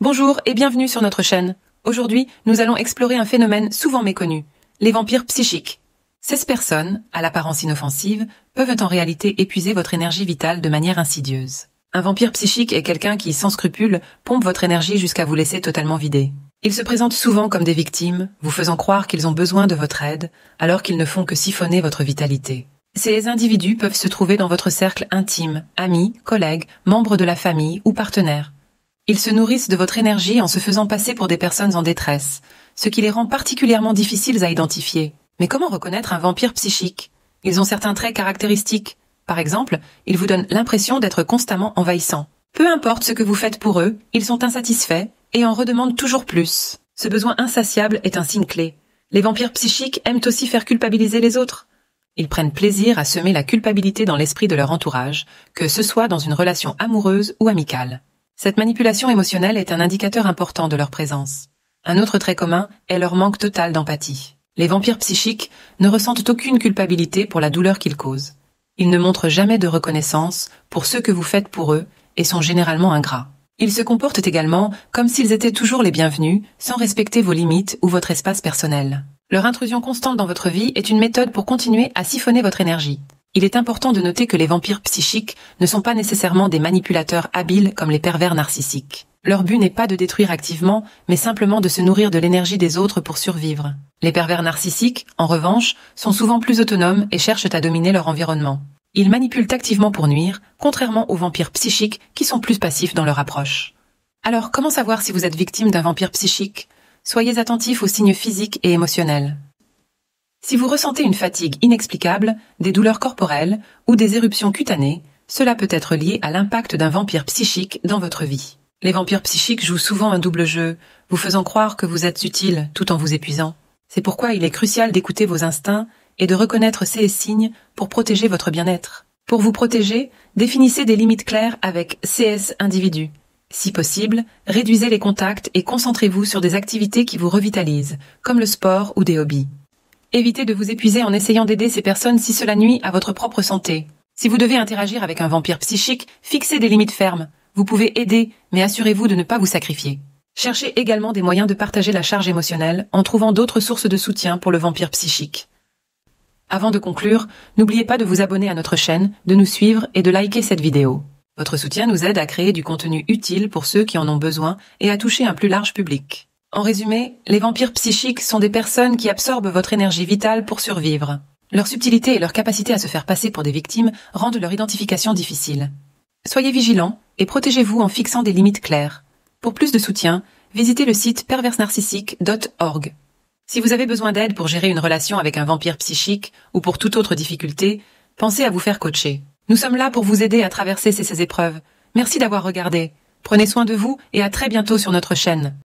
Bonjour et bienvenue sur notre chaîne. Aujourd'hui, nous allons explorer un phénomène souvent méconnu, les vampires psychiques. Ces personnes, à l'apparence inoffensive, peuvent en réalité épuiser votre énergie vitale de manière insidieuse. Un vampire psychique est quelqu'un qui, sans scrupule, pompe votre énergie jusqu'à vous laisser totalement vider. Ils se présentent souvent comme des victimes, vous faisant croire qu'ils ont besoin de votre aide, alors qu'ils ne font que siphonner votre vitalité. Ces individus peuvent se trouver dans votre cercle intime, amis, collègues, membres de la famille ou partenaires. Ils se nourrissent de votre énergie en se faisant passer pour des personnes en détresse, ce qui les rend particulièrement difficiles à identifier. Mais comment reconnaître un vampire psychique? Ils ont certains traits caractéristiques. Par exemple, ils vous donnent l'impression d'être constamment envahissants. Peu importe ce que vous faites pour eux, ils sont insatisfaits et en redemandent toujours plus. Ce besoin insatiable est un signe clé. Les vampires psychiques aiment aussi faire culpabiliser les autres. Ils prennent plaisir à semer la culpabilité dans l'esprit de leur entourage, que ce soit dans une relation amoureuse ou amicale. Cette manipulation émotionnelle est un indicateur important de leur présence. Un autre trait commun est leur manque total d'empathie. Les vampires psychiques ne ressentent aucune culpabilité pour la douleur qu'ils causent. Ils ne montrent jamais de reconnaissance pour ce que vous faites pour eux et sont généralement ingrats. Ils se comportent également comme s'ils étaient toujours les bienvenus, sans respecter vos limites ou votre espace personnel. Leur intrusion constante dans votre vie est une méthode pour continuer à siphonner votre énergie. Il est important de noter que les vampires psychiques ne sont pas nécessairement des manipulateurs habiles comme les pervers narcissiques. Leur but n'est pas de détruire activement, mais simplement de se nourrir de l'énergie des autres pour survivre. Les pervers narcissiques, en revanche, sont souvent plus autonomes et cherchent à dominer leur environnement. Ils manipulent activement pour nuire, contrairement aux vampires psychiques qui sont plus passifs dans leur approche. Alors, comment savoir si vous êtes victime d'un vampire psychique? Soyez attentifs aux signes physiques et émotionnels. Si vous ressentez une fatigue inexplicable, des douleurs corporelles ou des éruptions cutanées, cela peut être lié à l'impact d'un vampire psychique dans votre vie. Les vampires psychiques jouent souvent un double jeu, vous faisant croire que vous êtes utile tout en vous épuisant. C'est pourquoi il est crucial d'écouter vos instincts et de reconnaître ces signes pour protéger votre bien-être. Pour vous protéger, définissez des limites claires avec CS individus. Si possible, réduisez les contacts et concentrez-vous sur des activités qui vous revitalisent, comme le sport ou des hobbies. Évitez de vous épuiser en essayant d'aider ces personnes si cela nuit à votre propre santé. Si vous devez interagir avec un vampire psychique, fixez des limites fermes. Vous pouvez aider, mais assurez-vous de ne pas vous sacrifier. Cherchez également des moyens de partager la charge émotionnelle en trouvant d'autres sources de soutien pour le vampire psychique. Avant de conclure, n'oubliez pas de vous abonner à notre chaîne, de nous suivre et de liker cette vidéo. Votre soutien nous aide à créer du contenu utile pour ceux qui en ont besoin et à toucher un plus large public. En résumé, les vampires psychiques sont des personnes qui absorbent votre énergie vitale pour survivre. Leur subtilité et leur capacité à se faire passer pour des victimes rendent leur identification difficile. Soyez vigilants et protégez-vous en fixant des limites claires. Pour plus de soutien, visitez le site perversenarcissique.org. Si vous avez besoin d'aide pour gérer une relation avec un vampire psychique ou pour toute autre difficulté, pensez à vous faire coacher. Nous sommes là pour vous aider à traverser ces épreuves. Merci d'avoir regardé. Prenez soin de vous et à très bientôt sur notre chaîne.